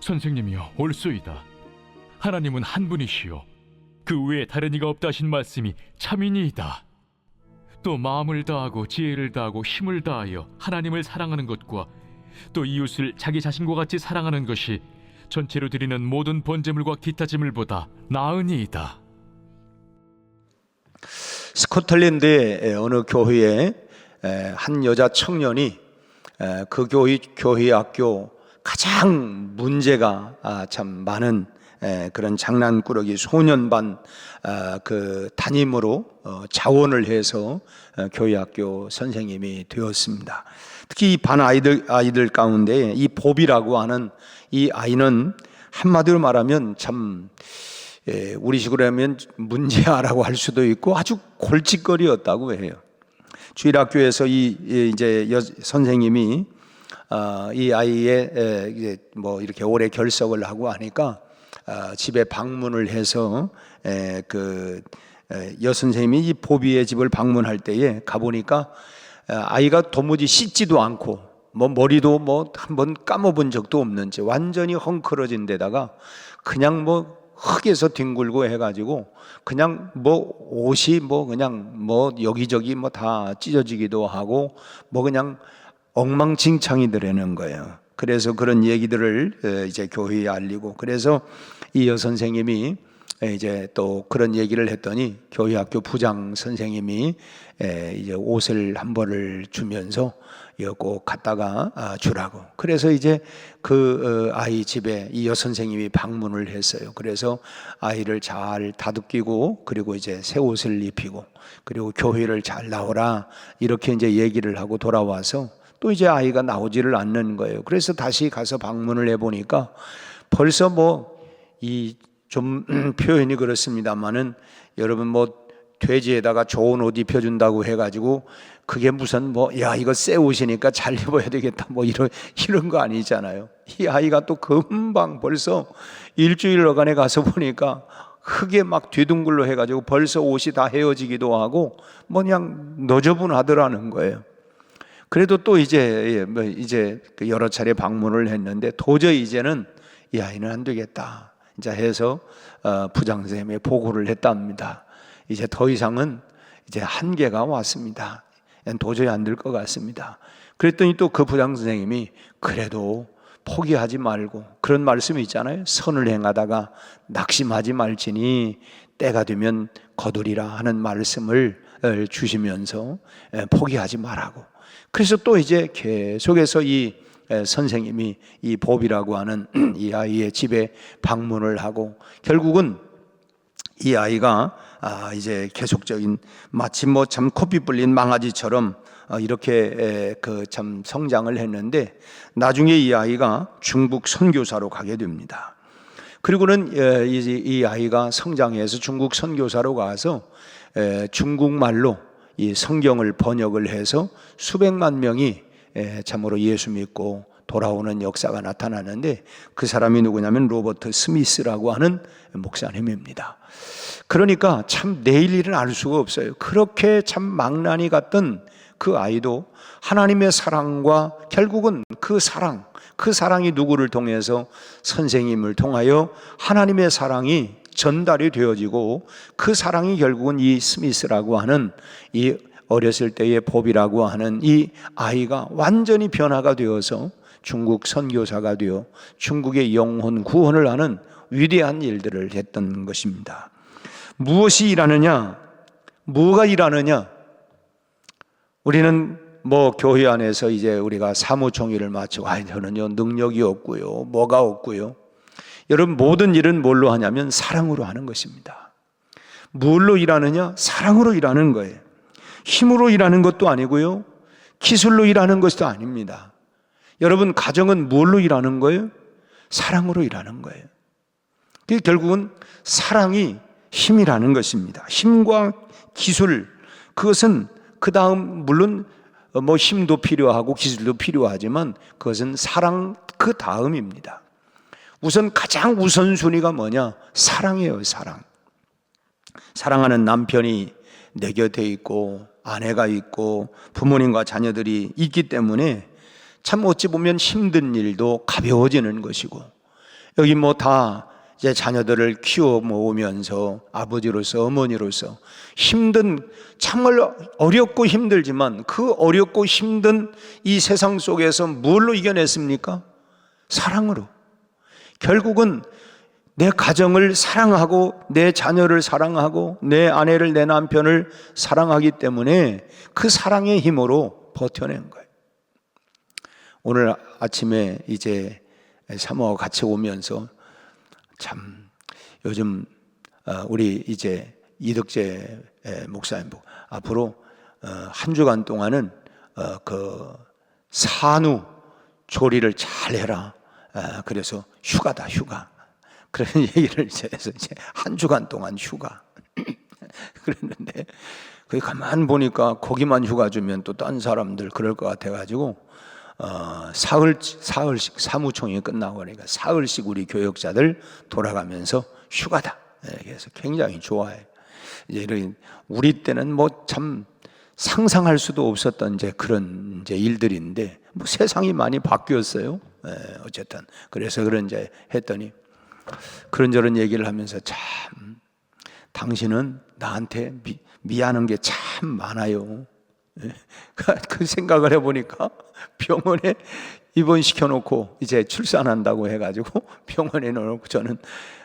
선생님이여 옳소이다. 하나님은 한 분이시요 그 외에 다른 이가 없다 하신 말씀이 참이니이다. 또 마음을 다하고 지혜를 다하고 힘을 다하여 하나님을 사랑하는 것과 또 이웃을 자기 자신과 같이 사랑하는 것이 전체로 드리는 모든 번제물과 기타 제물보다 나으니이다. 스코틀랜드의 어느 교회에 한 여자 청년이 그 교회 학교 가장 문제가 참 많은 그런 장난꾸러기 소년반 그 담임으로 자원을 해서 교회 학교 선생님이 되었습니다. 특히 이 반 아이들 가운데 이 봅이라고 하는 이 아이는 한마디로 말하면 참 우리식으로 하면 문제아라고 할 수도 있고 아주 골칫거리였다고 해요. 주일학교에서 이제 선생님이 이 아이의 이제 뭐 이렇게 오래 결석을 하고 하니까 집에 방문을 해서 그 여선생님이 이 보비의 집을 방문할 때에 가보니까 아이가 도무지 씻지도 않고 뭐 머리도 뭐 한번 감아본 적도 없는 채 완전히 헝클어진 데다가 그냥 뭐 흙에서 뒹굴고 해가지고 그냥 뭐 옷이 뭐 그냥 뭐 여기저기 뭐 다 찢어지기도 하고 뭐 그냥 엉망진창이 되는 거예요. 그래서 그런 얘기들을 이제 교회에 알리고, 그래서 이 여선생님이 이제 또 그런 얘기를 했더니 교회 학교 부장 선생님이 이제 옷을 한 벌을 주면서 이거 꼭 갖다가 주라고. 그래서 이제 그 아이 집에 이 여선생님이 방문을 했어요. 그래서 아이를 잘 다독이고 그리고 이제 새 옷을 입히고 그리고 교회를 잘 나오라 이렇게 이제 얘기를 하고 돌아와서 또 이제 아이가 나오지를 않는 거예요. 그래서 다시 가서 방문을 해보니까 벌써 뭐 이 좀 표현이 그렇습니다만은 여러분 뭐 돼지에다가 좋은 옷 입혀준다고 해가지고 그게 무슨 뭐 야 이거 새 옷이니까 잘 입어야 되겠다 뭐 이런 거 아니잖아요. 이 아이가 또 금방 벌써 일주일여간에 가서 보니까 흙에 막 뒤둥글로 해가지고 벌써 옷이 다 헤어지기도 하고 뭐 그냥 너저분하더라는 거예요. 그래도 또 이제 여러 차례 방문을 했는데 도저히 이제는 이 아이는 안 되겠다 이제 해서 부장 선생님에 보고를 했답니다. 이제 더 이상은 이제 한계가 왔습니다. 도저히 안 될 것 같습니다. 그랬더니 또 그 부장 선생님이 그래도 포기하지 말고 그런 말씀이 있잖아요. 선을 행하다가 낙심하지 말지니 때가 되면 거두리라 하는 말씀을 주시면서 포기하지 말라고. 그래서 또 이제 계속해서 이 선생님이 이 봅이라고 하는 이 아이의 집에 방문을 하고 결국은 이 아이가 이제 계속적인 마치 뭐 참 코피 불린 망아지처럼 이렇게 그 참 성장을 했는데 나중에 이 아이가 중국 선교사로 가게 됩니다. 그리고는 이 아이가 성장해서 중국 선교사로 가서 중국말로 이 성경을 번역을 해서 수백만 명이 참으로 예수 믿고 돌아오는 역사가 나타나는데 그 사람이 누구냐면 로버트 스미스라고 하는 목사님입니다. 그러니까 참 내일 일은 알 수가 없어요. 그렇게 참 망나니 같던 그 아이도 하나님의 사랑과 결국은 그 사랑이 누구를 통해서 선생님을 통하여 하나님의 사랑이 전달이 되어지고 그 사랑이 결국은 이 스미스라고 하는 이 어렸을 때의 봅이라고 하는 이 아이가 완전히 변화가 되어서 중국 선교사가 되어 중국의 영혼 구원을 하는 위대한 일들을 했던 것입니다. 무엇이 일하느냐? 뭐가 일하느냐? 우리는 뭐 교회 안에서 이제 우리가 사무총회를 마치고 저는요 능력이 없고요 뭐가 없고요. 여러분 모든 일은 뭘로 하냐면 사랑으로 하는 것입니다. 뭘로 일하느냐? 사랑으로 일하는 거예요. 힘으로 일하는 것도 아니고요 기술로 일하는 것도 아닙니다. 여러분 가정은 뭘로 일하는 거예요? 사랑으로 일하는 거예요. 그게 결국은 사랑이 힘이라는 것입니다. 힘과 기술, 그것은 그 다음 물론 뭐 힘도 필요하고 기술도 필요하지만 그것은 사랑 그 다음입니다. 우선 가장 우선순위가 뭐냐? 사랑이에요. 사랑하는 남편이 내 곁에 있고 아내가 있고 부모님과 자녀들이 있기 때문에 참 어찌 보면 힘든 일도 가벼워지는 것이고 여기 뭐 다 이제 자녀들을 키워 모으면서 아버지로서 어머니로서 힘든, 정말 어렵고 힘들지만 그 어렵고 힘든 이 세상 속에서 뭘로 이겨냈습니까? 사랑으로. 결국은 내 가정을 사랑하고 내 자녀를 사랑하고 내 아내를, 내 남편을 사랑하기 때문에 그 사랑의 힘으로 버텨낸 거예요. 오늘 아침에 이제 사모하고 같이 오면서 참 요즘 우리 이제 이덕재 목사님 앞으로 한 주간 동안은 그 산후 조리를 잘 해라. 그래서 휴가다, 휴가. 그런 얘기를 해서 이제 한 주간 동안 휴가. 그랬는데 그 가만 보니까 거기만 휴가 주면 또 딴 사람들 그럴 것 같아가지고 사흘씩 사무총회 끝나고 그러니까 사흘씩 우리 교역자들 돌아가면서 휴가다. 그래서 굉장히 좋아해. 이제 이런 우리 때는 뭐 참 상상할 수도 없었던 이제 그런 이제 일들인데 뭐 세상이 많이 바뀌었어요. 어쨌든 그래서 그런 이제 했더니 그런저런 얘기를 하면서 참 당신은 나한테 미안한 게 참 많아요. 그 생각을 해보니까 병원에 입원시켜놓고 이제 출산한다고 해가지고 병원에 넣어놓고 저는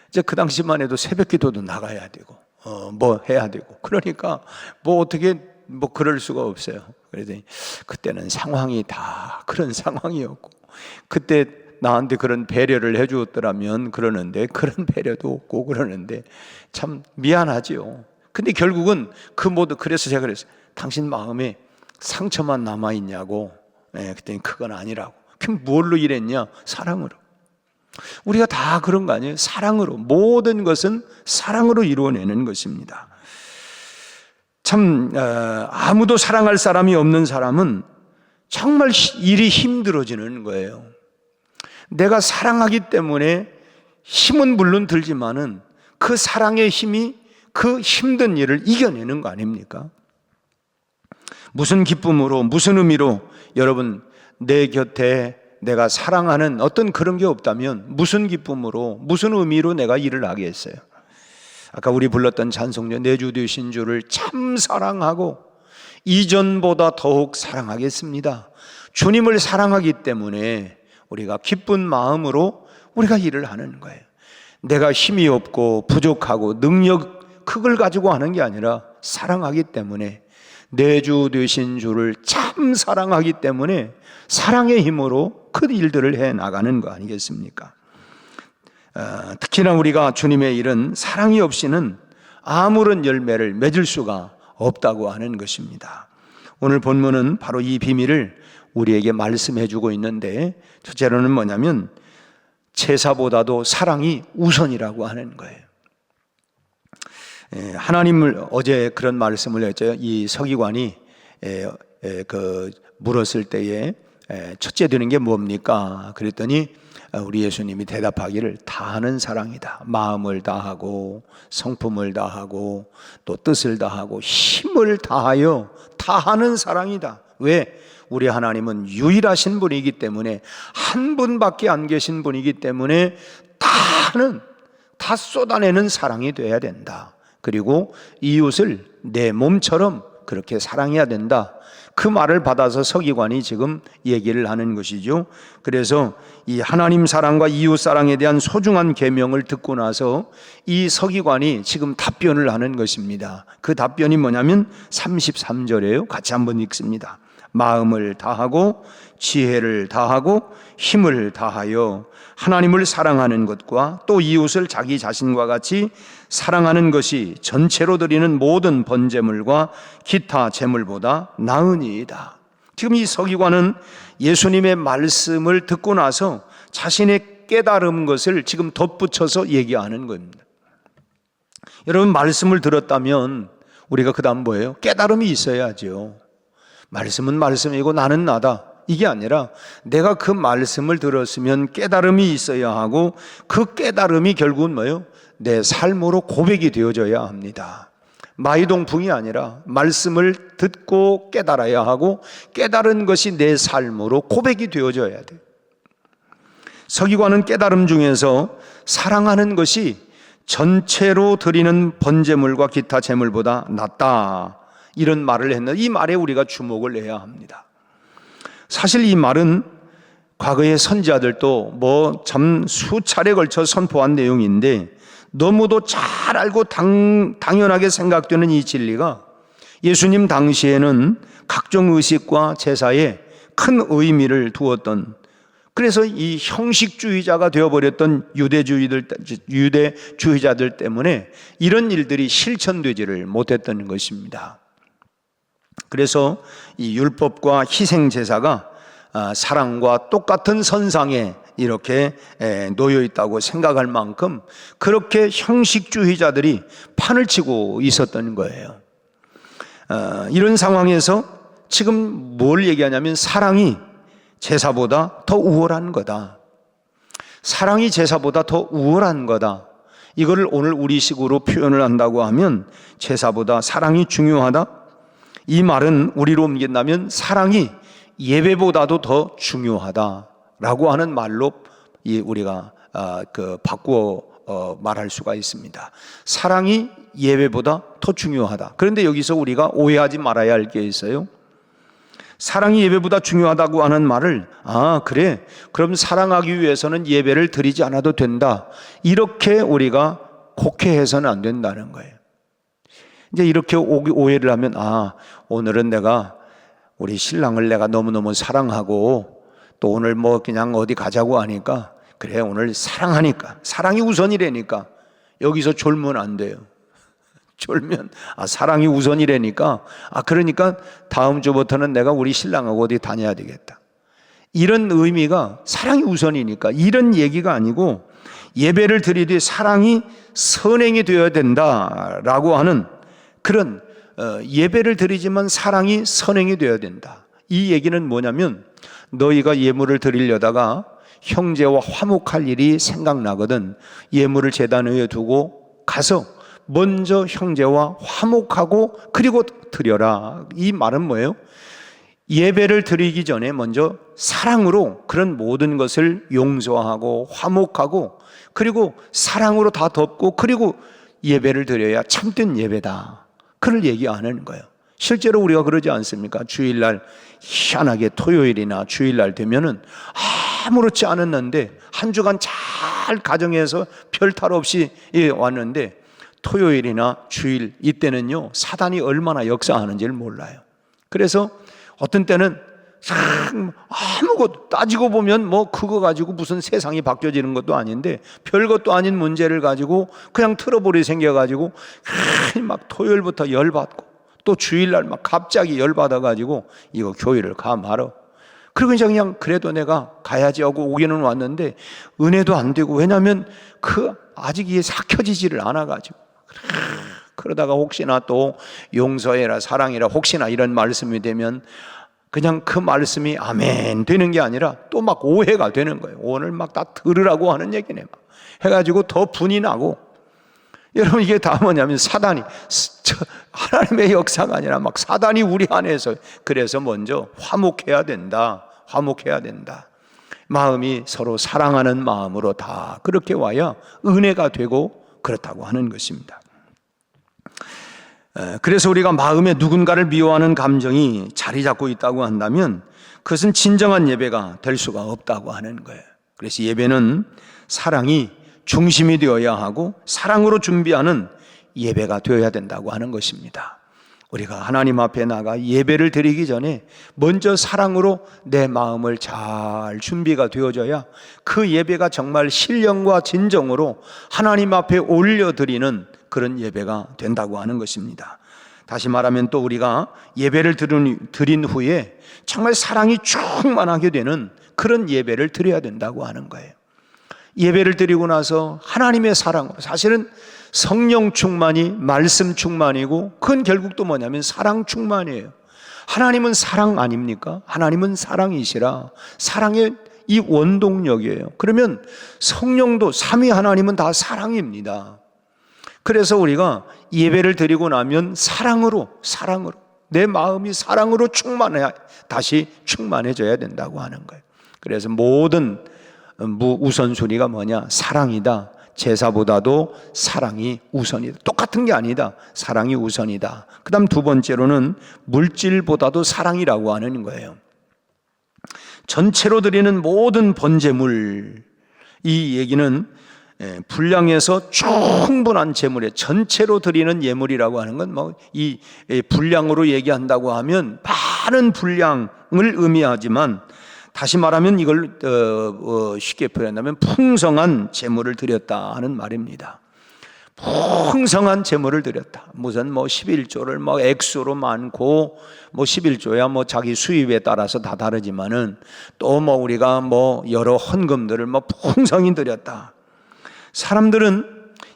이제 그 당시만 해도 새벽 기도도 나가야 되고 뭐 해야 되고 그러니까 뭐 어떻게 뭐 그럴 수가 없어요. 그랬더니 그때는 상황이 다 그런 상황이었고 그때 나한테 그런 배려를 해주었더라면 그러는데 그런 배려도 없고 그러는데 참 미안하지요. 근데 결국은 그 모두 그래서 제가 그랬어요. 당신 마음에 상처만 남아있냐고. 그랬더니 그건 아니라고. 그럼 뭘로 일했냐? 사랑으로. 우리가 다 그런 거 아니에요? 사랑으로. 모든 것은 사랑으로 이루어내는 것입니다. 참 아무도 사랑할 사람이 없는 사람은 정말 일이 힘들어지는 거예요. 내가 사랑하기 때문에 힘은 물론 들지만은 그 사랑의 힘이 그 힘든 일을 이겨내는 거 아닙니까? 무슨 기쁨으로, 무슨 의미로 여러분 내 곁에 내가 사랑하는 어떤 그런 게 없다면 무슨 기쁨으로, 무슨 의미로 내가 일을 하겠어요? 아까 우리 불렀던 찬송녀 내 주 되신 주를 참 사랑하고 이전보다 더욱 사랑하겠습니다. 주님을 사랑하기 때문에 우리가 기쁜 마음으로 우리가 일을 하는 거예요. 내가 힘이 없고 부족하고 능력 그걸 가지고 하는 게 아니라 사랑하기 때문에 내 주 되신 주를 참 사랑하기 때문에 사랑의 힘으로 그 일들을 해 나가는 거 아니겠습니까? 특히나 우리가 주님의 일은 사랑이 없이는 아무런 열매를 맺을 수가 없다고 하는 것입니다. 오늘 본문은 바로 이 비밀을 우리에게 말씀해 주고 있는데 첫째로는 뭐냐면 제사보다도 사랑이 우선이라고 하는 거예요. 하나님을 어제 그런 말씀을 했죠. 이 서기관이 물었을 때에 첫째 되는 게 뭡니까? 그랬더니 우리 예수님이 대답하기를 다하는 사랑이다. 마음을 다하고 성품을 다하고 또 뜻을 다하고 힘을 다하여 다하는 사랑이다. 왜? 우리 하나님은 유일하신 분이기 때문에 한 분밖에 안 계신 분이기 때문에 다 쏟아내는 사랑이 돼야 된다. 그리고 이웃을 내 몸처럼 그렇게 사랑해야 된다. 그 말을 받아서 서기관이 지금 얘기를 하는 것이죠. 그래서 이 하나님 사랑과 이웃 사랑에 대한 소중한 계명을 듣고 나서 이 서기관이 지금 답변을 하는 것입니다. 그 답변이 뭐냐면 33절이에요. 같이 한번 읽습니다. 마음을 다하고 지혜를 다하고 힘을 다하여 하나님을 사랑하는 것과 또 이웃을 자기 자신과 같이 사랑하는 것이 전체로 드리는 모든 번제물과 기타 제물보다 나으니이다. 지금 이 서기관은 예수님의 말씀을 듣고 나서 자신의 깨달은 것을 지금 덧붙여서 얘기하는 겁니다. 여러분 말씀을 들었다면 우리가 그 다음 뭐예요? 깨달음이 있어야죠. 말씀은 말씀이고 나는 나다. 이게 아니라 내가 그 말씀을 들었으면 깨달음이 있어야 하고 그 깨달음이 결국은 뭐예요? 내 삶으로 고백이 되어져야 합니다. 마이동풍이 아니라 말씀을 듣고 깨달아야 하고 깨달은 것이 내 삶으로 고백이 되어져야 돼요. 서기관은 깨달음 중에서 사랑하는 것이 전체로 드리는 번제물과 기타 제물보다 낫다, 이런 말을 했는데, 이 말에 우리가 주목을 해야 합니다. 사실 이 말은 과거의 선지자들도 참 수차례 걸쳐 선포한 내용인데, 너무도 잘 알고 당연하게 생각되는 이 진리가 예수님 당시에는 각종 의식과 제사에 큰 의미를 두었던, 그래서 이 형식주의자가 되어버렸던 유대주의자들 때문에 이런 일들이 실천되지를 못했던 것입니다. 그래서 이 율법과 희생제사가 사랑과 똑같은 선상에 이렇게 놓여 있다고 생각할 만큼 그렇게 형식주의자들이 판을 치고 있었던 거예요. 이런 상황에서 지금 뭘 얘기하냐면 사랑이 제사보다 더 우월한 거다. 사랑이 제사보다 더 우월한 거다. 이거를 오늘 우리식으로 표현을 한다고 하면 제사보다 사랑이 중요하다. 이 말은 우리로 옮긴다면 사랑이 예배보다도 더 중요하다라고 하는 말로 우리가 바꾸어 말할 수가 있습니다. 사랑이 예배보다 더 중요하다. 그런데 여기서 우리가 오해하지 말아야 할 게 있어요. 사랑이 예배보다 중요하다고 하는 말을 그래, 그럼 사랑하기 위해서는 예배를 드리지 않아도 된다, 이렇게 우리가 곡해해서는 안 된다는 거예요. 이제 이렇게 오해를 하면 오늘은 내가 우리 신랑을 내가 너무너무 사랑하고 또 오늘 그냥 어디 가자고 하니까 그래, 오늘 사랑하니까, 사랑이 우선이라니까, 여기서 졸면 안 돼요. 졸면 사랑이 우선이라니까, 그러니까 다음 주부터는 내가 우리 신랑하고 어디 다녀야 되겠다, 이런 의미가 사랑이 우선이니까 이런 얘기가 아니고, 예배를 드리되 사랑이 선행이 되어야 된다라고 하는 그런 예배를 드리지만 사랑이 선행이 되어야 된다. 이 얘기는 뭐냐면, 너희가 예물을 드리려다가 형제와 화목할 일이 생각나거든 예물을 제단 위에 두고 가서 먼저 형제와 화목하고 그리고 드려라. 이 말은 뭐예요? 예배를 드리기 전에 먼저 사랑으로 그런 모든 것을 용서하고 화목하고 그리고 사랑으로 다 덮고 그리고 예배를 드려야 참된 예배다, 그걸 얘기하는 거예요. 실제로 우리가 그러지 않습니까? 주일날 희한하게 토요일이나 주일날 되면은 아무렇지 않았는데 한 주간 잘 가정에서 별 탈 없이 왔는데 토요일이나 주일 이때는요, 사단이 얼마나 역사하는지를 몰라요. 그래서 어떤 때는 아무것도 따지고 보면 그거 가지고 무슨 세상이 바뀌어지는 것도 아닌데 별것도 아닌 문제를 가지고 그냥 트러블이 생겨가지고 막 토요일부터 열받고 또 주일날 막 갑자기 열받아가지고 이거 교회를 가 말어. 그리고 그냥 그래도 내가 가야지 하고 오기는 왔는데 은혜도 안 되고, 왜냐하면 아직 이게 삭혀지지를 않아가지고, 그러다가 혹시나 또 용서해라 사랑해라 혹시나 이런 말씀이 되면 그냥 그 말씀이 아멘 되는 게 아니라 또 막 오해가 되는 거예요. 오늘 막 다 들으라고 하는 얘기네 막 해가지고 더 분이 나고. 여러분, 이게 다 뭐냐면 사단이, 하나님의 역사가 아니라 막 사단이 우리 안에서, 그래서 먼저 화목해야 된다, 화목해야 된다. 마음이 서로 사랑하는 마음으로 다 그렇게 와야 은혜가 되고 그렇다고 하는 것입니다. 그래서 우리가 마음에 누군가를 미워하는 감정이 자리 잡고 있다고 한다면 그것은 진정한 예배가 될 수가 없다고 하는 거예요. 그래서 예배는 사랑이 중심이 되어야 하고 사랑으로 준비하는 예배가 되어야 된다고 하는 것입니다. 우리가 하나님 앞에 나가 예배를 드리기 전에 먼저 사랑으로 내 마음을 잘 준비가 되어져야 그 예배가 정말 신령과 진정으로 하나님 앞에 올려드리는 그런 예배가 된다고 하는 것입니다. 다시 말하면 또 우리가 예배를 드린 후에 정말 사랑이 충만하게 되는 그런 예배를 드려야 된다고 하는 거예요. 예배를 드리고 나서 하나님의 사랑으로, 사실은 성령 충만이 말씀 충만이고 그건 결국 또 뭐냐면 사랑 충만이에요. 하나님은 사랑 아닙니까? 하나님은 사랑이시라 사랑의 이 원동력이에요. 그러면 성령도 삼위 하나님은 다 사랑입니다. 그래서 우리가 예배를 드리고 나면 사랑으로 내 마음이 사랑으로 다시 충만해져야 된다고 하는 거예요. 그래서 모든 우선순위가 뭐냐? 사랑이다. 제사보다도 사랑이 우선이다. 똑같은 게 아니다. 사랑이 우선이다. 그 다음 두 번째로는 물질보다도 사랑이라고 하는 거예요. 전체로 드리는 모든 번제물, 이 얘기는 분량에서 충분한 제물에 전체로 드리는 예물이라고 하는 건 뭐 이 분량으로 얘기한다고 하면 많은 분량을 의미하지만, 다시 말하면 이걸 쉽게 표현한다면 풍성한 제물을 드렸다 하는 말입니다. 풍성한 제물을 드렸다. 무슨 11조를 액수로 많고 11조야 자기 수입에 따라서 다 다르지만은 또 우리가 여러 헌금들을 풍성히 드렸다. 사람들은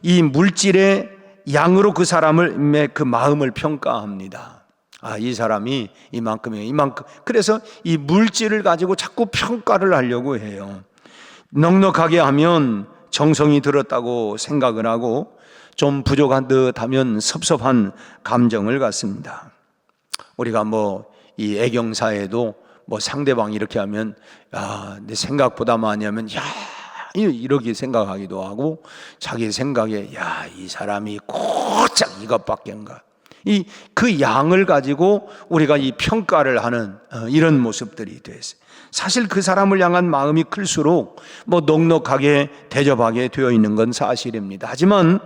이 물질의 양으로 그 사람의 그 마음을 평가합니다. 이 사람이 이만큼이에요, 이만큼. 그래서 이 물질을 가지고 자꾸 평가를 하려고 해요. 넉넉하게 하면 정성이 들었다고 생각을 하고, 좀 부족한 듯 하면 섭섭한 감정을 갖습니다. 우리가 이 애경사에도 상대방이 이렇게 하면, 내 생각보다 많이 하면, 이렇게 생각하기도 하고, 자기 생각에, 이 사람이 고작 이것밖엔가. 그 양을 가지고 우리가 이 평가를 하는 이런 모습들이 됐어요. 사실 그 사람을 향한 마음이 클수록 넉넉하게 대접하게 되어 있는 건 사실입니다. 하지만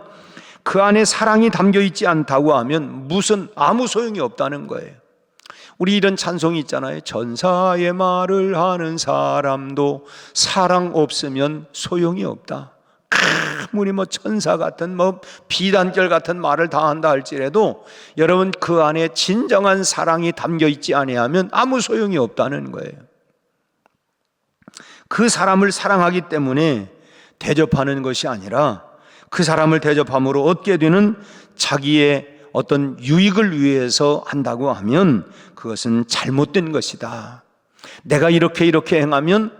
그 안에 사랑이 담겨 있지 않다고 하면 아무 소용이 없다는 거예요. 우리 이런 찬송이 있잖아요. 전사의 말을 하는 사람도 사랑 없으면 소용이 없다. 아무리 천사 같은 비단결 같은 말을 다 한다 할지라도 여러분 그 안에 진정한 사랑이 담겨 있지 아니하면 아무 소용이 없다는 거예요. 그 사람을 사랑하기 때문에 대접하는 것이 아니라 그 사람을 대접함으로 얻게 되는 자기의 어떤 유익을 위해서 한다고 하면 그것은 잘못된 것이다. 내가 이렇게 행하면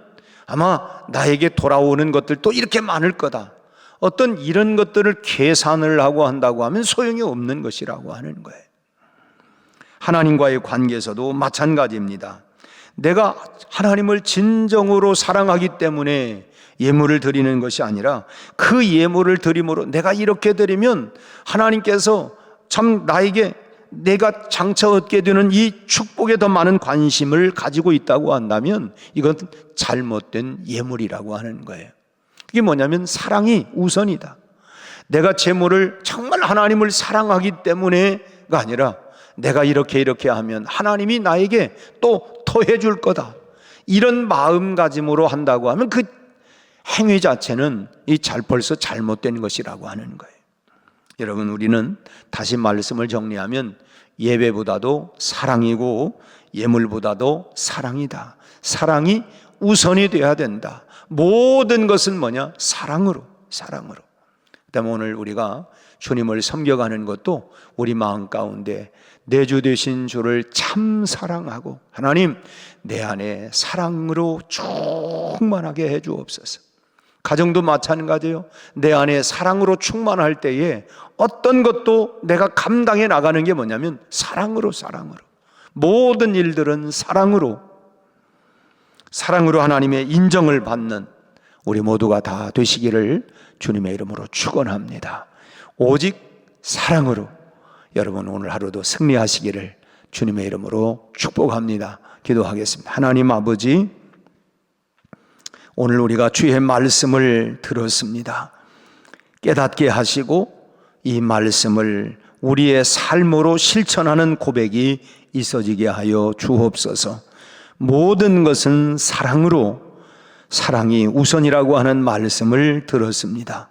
아마 나에게 돌아오는 것들도 이렇게 많을 거다. 어떤 이런 것들을 계산을 하고 한다고 하면 소용이 없는 것이라고 하는 거예요. 하나님과의 관계에서도 마찬가지입니다. 내가 하나님을 진정으로 사랑하기 때문에 예물을 드리는 것이 아니라 그 예물을 드림으로 내가 이렇게 드리면 하나님께서 참 나에게 내가 장차 얻게 되는 이 축복에 더 많은 관심을 가지고 있다고 한다면 이건 잘못된 예물이라고 하는 거예요. 그게 뭐냐면 사랑이 우선이다. 내가 제물을 정말 하나님을 사랑하기 때문에가 아니라 내가 이렇게 하면 하나님이 나에게 또 더해 줄 거다. 이런 마음가짐으로 한다고 하면 그 행위 자체는 벌써 잘못된 것이라고 하는 거예요. 여러분, 우리는 다시 말씀을 정리하면 예배보다도 사랑이고 예물보다도 사랑이다. 사랑이 우선이 되어야 된다. 모든 것은 뭐냐? 사랑으로. 그다음에 오늘 우리가 주님을 섬겨가는 것도 우리 마음 가운데 내 주 되신 주를 참 사랑하고 하나님 내 안에 사랑으로 충만하게 해 주옵소서. 가정도 마찬가지예요. 내 안에 사랑으로 충만할 때에 어떤 것도 내가 감당해 나가는 게 뭐냐면 사랑으로. 모든 일들은 사랑으로 하나님의 인정을 받는 우리 모두가 다 되시기를 주님의 이름으로 축원합니다. 오직 사랑으로 여러분 오늘 하루도 승리하시기를 주님의 이름으로 축복합니다. 기도하겠습니다. 하나님 아버지, 오늘 우리가 주의 말씀을 들었습니다. 깨닫게 하시고 이 말씀을 우리의 삶으로 실천하는 고백이 있어지게 하여 주옵소서. 모든 것은 사랑으로, 사랑이 우선이라고 하는 말씀을 들었습니다.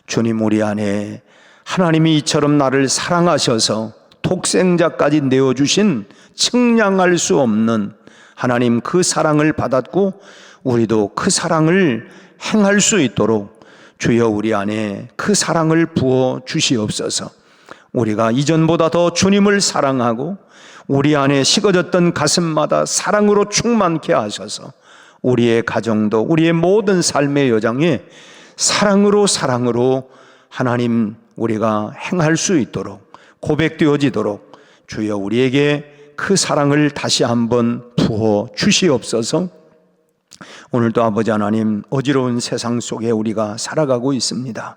주님, 우리 안에 하나님이 이처럼 나를 사랑하셔서 독생자까지 내어주신 측량할 수 없는 하나님 그 사랑을 받았고 우리도 그 사랑을 행할 수 있도록 주여 우리 안에 그 사랑을 부어 주시옵소서. 우리가 이전보다 더 주님을 사랑하고 우리 안에 식어졌던 가슴마다 사랑으로 충만케 하셔서 우리의 가정도 우리의 모든 삶의 여정에 사랑으로 하나님 우리가 행할 수 있도록 고백되어지도록 주여 우리에게 그 사랑을 다시 한번 부어 주시옵소서. 오늘도 아버지 하나님, 어지러운 세상 속에 우리가 살아가고 있습니다.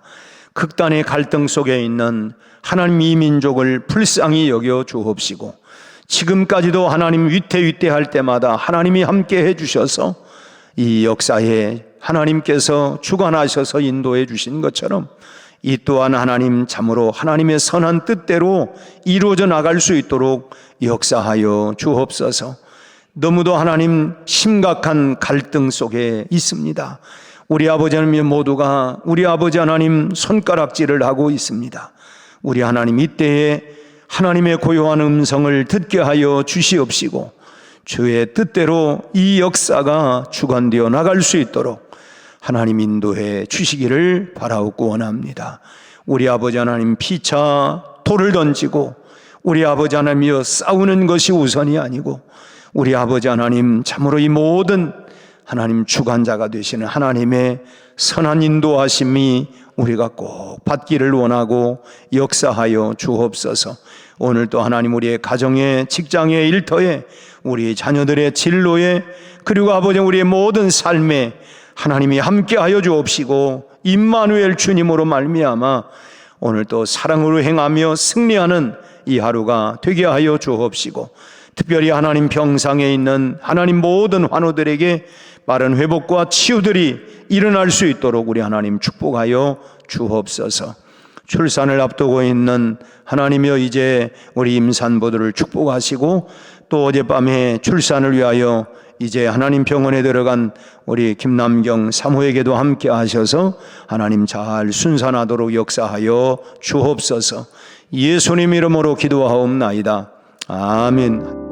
극단의 갈등 속에 있는 하나님 이 민족을 불쌍히 여겨 주옵시고, 지금까지도 하나님 위태위태할 때마다 하나님이 함께 해주셔서 이 역사에 하나님께서 주관하셔서 인도해 주신 것처럼 이 또한 하나님 참으로 하나님의 선한 뜻대로 이루어져 나갈 수 있도록 역사하여 주옵소서. 너무도 하나님 심각한 갈등 속에 있습니다. 우리 아버지 하나님 모두가 우리 아버지 하나님 손가락질을 하고 있습니다. 우리 하나님 이때에 하나님의 고요한 음성을 듣게 하여 주시옵시고, 주의 뜻대로 이 역사가 주관되어 나갈 수 있도록 하나님 인도해 주시기를 바라옵고 원합니다. 우리 아버지 하나님, 피차 돌을 던지고 우리 아버지 하나님이여 싸우는 것이 우선이 아니고, 우리 아버지 하나님 참으로 이 모든 하나님 주관자가 되시는 하나님의 선한 인도하심이 우리가 꼭 받기를 원하고 역사하여 주옵소서. 오늘 또 하나님 우리의 가정에, 직장에, 일터에, 우리 자녀들의 진로에, 그리고 아버지 우리의 모든 삶에 하나님이 함께하여 주옵시고, 임마누엘 주님으로 말미암아 오늘 또 사랑으로 행하며 승리하는 이 하루가 되게 하여 주옵시고, 특별히 하나님 병상에 있는 하나님 모든 환우들에게 빠른 회복과 치유들이 일어날 수 있도록 우리 하나님 축복하여 주옵소서. 출산을 앞두고 있는 하나님이여 이제 우리 임산부들을 축복하시고, 또 어젯밤에 출산을 위하여 이제 하나님 병원에 들어간 우리 김남경 사모에게도 함께 하셔서 하나님 잘 순산하도록 역사하여 주옵소서. 예수님 이름으로 기도하옵나이다. 아멘.